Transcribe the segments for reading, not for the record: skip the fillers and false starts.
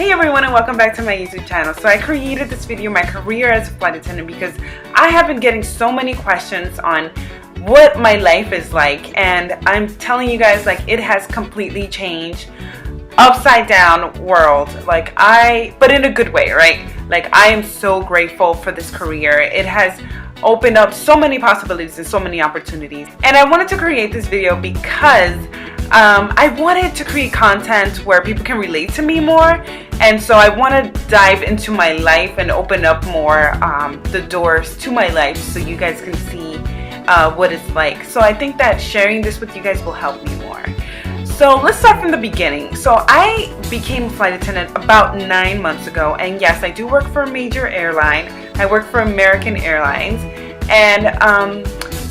Hey everyone, and welcome back to my YouTube channel. So I created this video, my career as a flight attendant, because I have been getting so many questions on what my life is like, and I'm telling you guys, like, it has completely changed. Upside down world, but in a good way, right? Like, I am so grateful for this career. It has opened up so many possibilities and so many opportunities, and I wanted to create this video because I wanted to create content where people can relate to me more, and so I want to dive into my life and open up more the doors to my life so you guys can see what it's like. So I think that sharing this with you guys will help me more. So let's start from the beginning. So I became a flight attendant about 9 months ago, and yes, I do work for a major airline. I work for American Airlines, and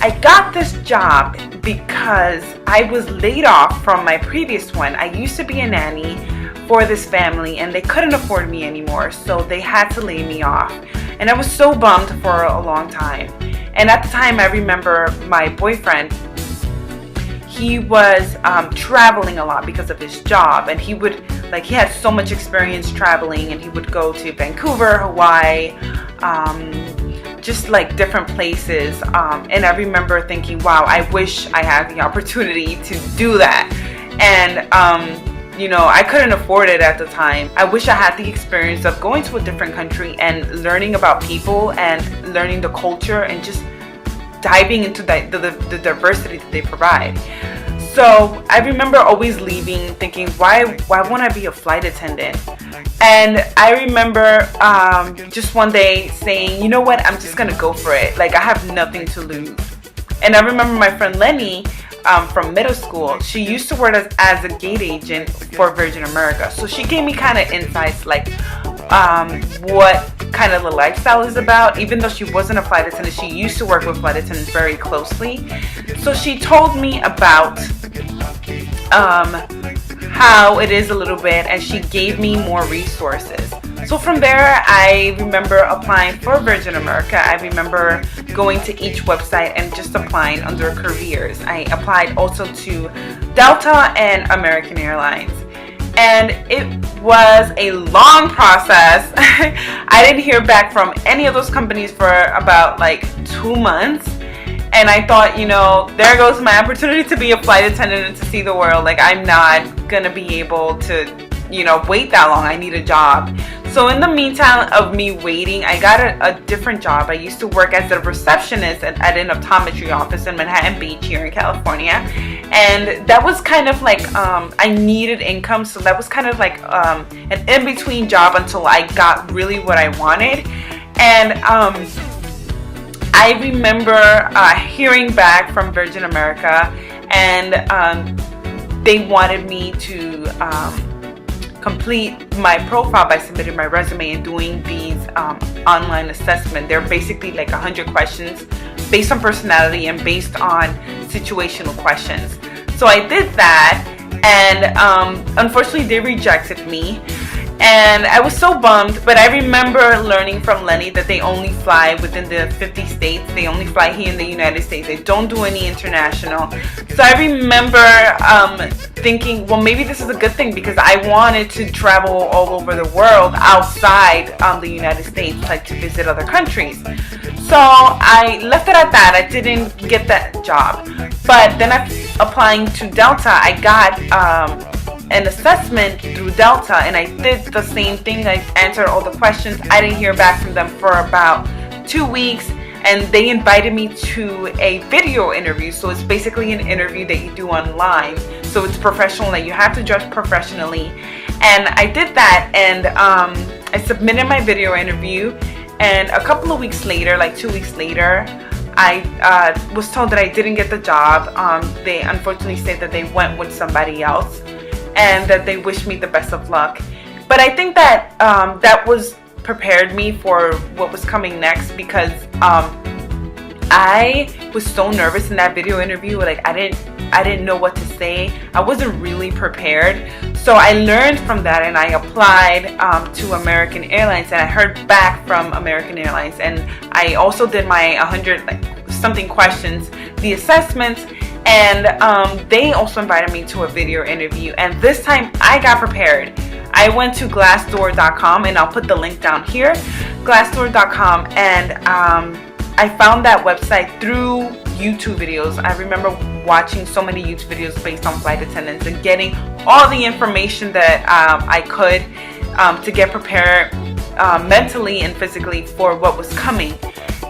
I got this job because I was laid off from my previous one. I used to be a nanny for this family, and they couldn't afford me anymore, so they had to lay me off. And I was so bummed for a long time. And at the time, I remember my boyfriend, he was traveling a lot because of his job, and he had so much experience traveling, and he would go to Vancouver, Hawaii, just like different places, and I remember thinking, wow, I wish I had the opportunity to do that. And I couldn't afford it at the time. I wish I had the experience of going to a different country and learning about people and learning the culture and just diving into the diversity that they provide. So I remember always leaving thinking, why won't I be a flight attendant? And I remember just one day saying, you know what, I'm just gonna go for it. Like, I have nothing to lose. And I remember my friend Lenny from middle school, she used to work as a gate agent for Virgin America. So she gave me kind of insights, like what kind of the lifestyle is about. Even though she wasn't a flight attendant, she used to work with flight attendants very closely. So she told me about how it is a little bit, and she gave me more resources. So from there, I remember applying for Virgin America. I remember going to each website and just applying under careers. I applied also to Delta and American Airlines. And it was a long process. I didn't hear back from any of those companies for about like 2 months. And I thought, there goes my opportunity to be a flight attendant and to see the world. Like, I'm not gonna be able to, wait that long. I need a job. So in the meantime of me waiting, I got a different job. I used to work as a receptionist at an optometry office in Manhattan Beach here in California. And that was kind of like, I needed income. So that was kind of like an in-between job until I got really what I wanted. And I remember hearing back from Virgin America, and they wanted me to complete my profile by submitting my resume and doing these online assessment. They're basically like 100 questions based on personality and based on situational questions. So I did that, and unfortunately they rejected me. And I was so bummed, but I remember learning from Lenny that they only fly within the 50 states. They only fly here in the United States. They don't do any international. So I remember thinking, well, maybe this is a good thing, because I wanted to travel all over the world outside the United States, like to visit other countries. So I left it at that. I didn't get that job. But then applying to Delta, I got an assessment through Delta, and I did the same thing. I answered all the questions. I didn't hear back from them for about 2 weeks, and they invited me to a video interview. So it's basically an interview that you do online. So it's professional, that you have to dress professionally. And I did that, and I submitted my video interview, and a couple of weeks later, like 2 weeks later, I was told that I didn't get the job. They unfortunately said that they went with somebody else, and that they wished me the best of luck. But I think that that was prepared me for what was coming next, because I was so nervous in that video interview. Like, I didn't know what to say. I wasn't really prepared. So I learned from that, and I applied to American Airlines, and I heard back from American Airlines, and I also did my 100 something questions, the assessments, and they also invited me to a video interview. And this time I got prepared. I went to glassdoor.com, and I'll put the link down here, glassdoor.com, and I found that website through YouTube videos. I remember watching so many YouTube videos based on flight attendants and getting all the information that I could to get prepared mentally and physically for what was coming.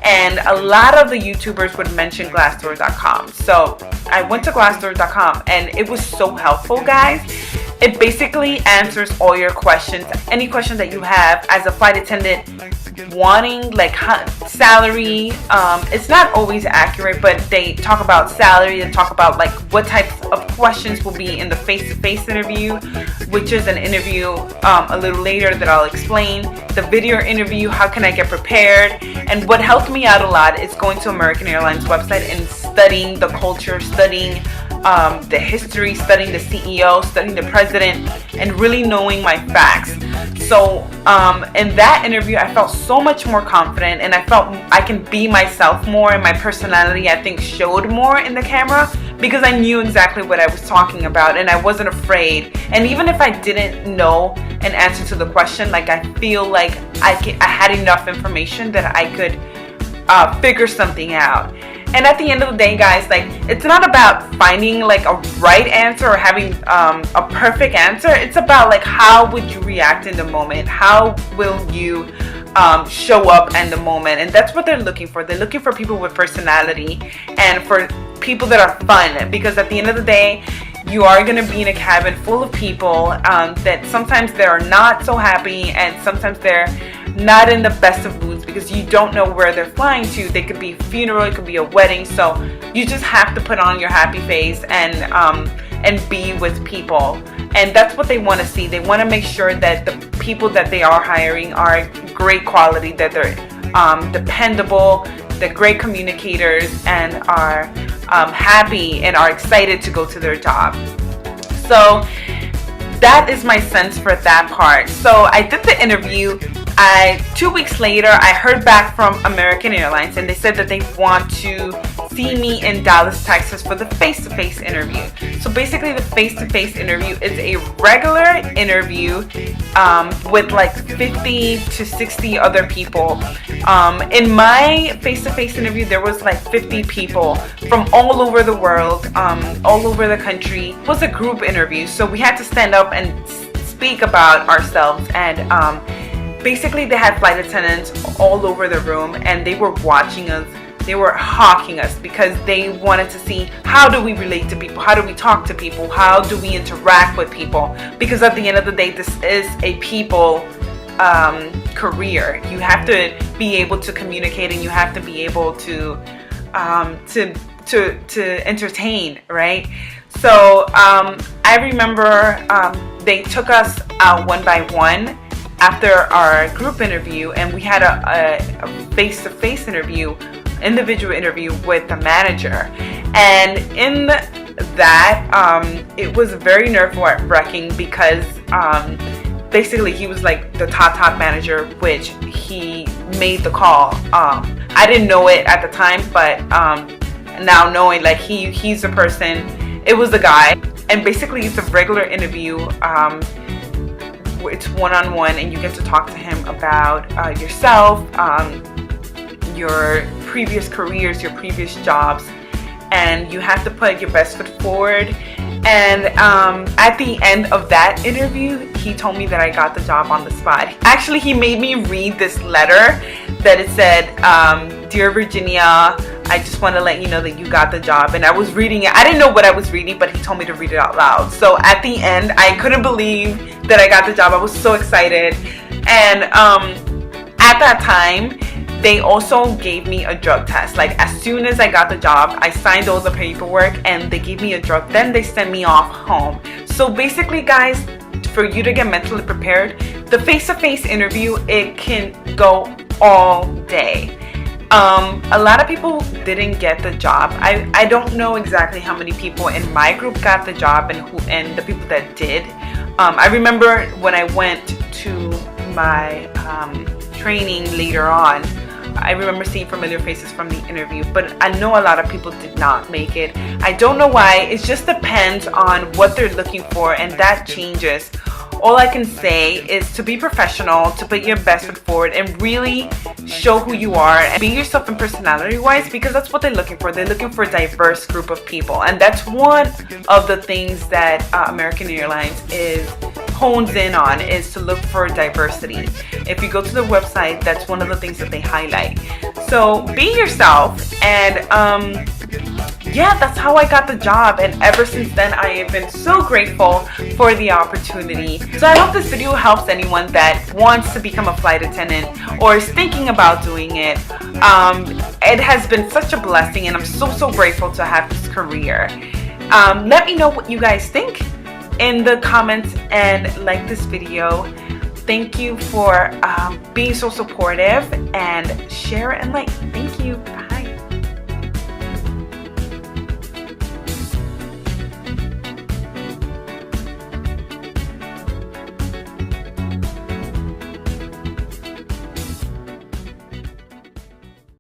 And a lot of the YouTubers would mention glassdoor.com. So I went to glassdoor.com, and it was so helpful, guys. It basically answers all your questions, any questions that you have as a flight attendant wanting like salary. It's not always accurate, but they talk about salary. They talk about like what types of questions will be in the face-to-face interview, which is an interview a little later that I'll explain. The video interview, how can I get prepared? And what helped me out a lot is going to American Airlines website and studying the culture, studying the history, studying the CEO, studying the president, and really knowing my facts. So in that interview, I felt so much more confident, and I felt I can be myself more, and my personality, I think, showed more in the camera because I knew exactly what I was talking about, and I wasn't afraid. And even if I didn't know an answer to the question, like I feel like I had enough information that I could figure something out. And at the end of the day, guys, like, it's not about finding like a right answer or having a perfect answer. It's about like, how would you react in the moment? How will you show up in the moment? And that's what they're looking for. They're looking for people with personality and for people that are fun, because at the end of the day, you are going to be in a cabin full of people that sometimes they're not so happy, and sometimes they're not in the best of moods because you don't know where they're flying to. They could be a funeral, it could be a wedding, so you just have to put on your happy face and be with people. And that's what they want to see. They want to make sure that the people that they are hiring are great quality, that they're dependable, they're great communicators, and are happy and are excited to go to their job. So that is my sense for that part. So I did the interview. 2 weeks later, I heard back from American Airlines, and they said that they want to see me in Dallas, Texas for the face-to-face interview. So basically, the face-to-face interview is a regular interview with like 50 to 60 other people. In my face-to-face interview, there was like 50 people from all over the world, all over the country. It was a group interview, so we had to stand up and speak about ourselves. And basically, they had flight attendants all over the room, and they were watching us. They were hawking us because they wanted to see, how do we relate to people? How do we talk to people? How do we interact with people? Because at the end of the day, this is a people career. You have to be able to communicate, and you have to be able to entertain, right? So I remember they took us out one by one after our group interview, and we had a face-to-face interview, individual interview with the manager. And in that, it was very nerve-wracking because basically he was like the top manager, which he made the call. I didn't know it at the time, but now knowing like he's the person, it was the guy. And basically it's a regular interview. It's one-on-one, and you get to talk to him about yourself, your previous careers, your previous jobs, and you have to put your best foot forward. And at the end of that interview, he told me that I got the job on the spot. Actually, he made me read this letter that it said, "Dear Virginia, I just want to let you know that you got the job." And I was reading it. I didn't know what I was reading, but he told me to read it out loud. So at the end, I couldn't believe that I got the job. I was so excited. And at that time, they also gave me a drug test. Like, as soon as I got the job, I signed all the paperwork, and they gave me a drug. Then they sent me off home. So basically, guys, for you to get mentally prepared, the face-to-face interview, it can go all day. A lot of people didn't get the job. I don't know exactly how many people in my group got the job and the people that did. I remember when I went to my training later on, I remember seeing familiar faces from the interview, but I know a lot of people did not make it. I don't know why. It just depends on what they're looking for, and that changes. all I can say is to be professional, to put your best foot forward, and really show who you are and be yourself in personality wise, because that's what they're looking for. They're looking for a diverse group of people, and that's one of the things that American Airlines hones in on, is to look for diversity. If you go to the website, that's one of the things that they highlight. So be yourself, and yeah, that's how I got the job, and ever since then I have been so grateful for the opportunity. So I hope this video helps anyone that wants to become a flight attendant or is thinking about doing it. It has been such a blessing, and I'm so grateful to have this career. Let me know what you guys think in the comments, and like this video. Thank you for being so supportive, and share and like. Thank you. Bye.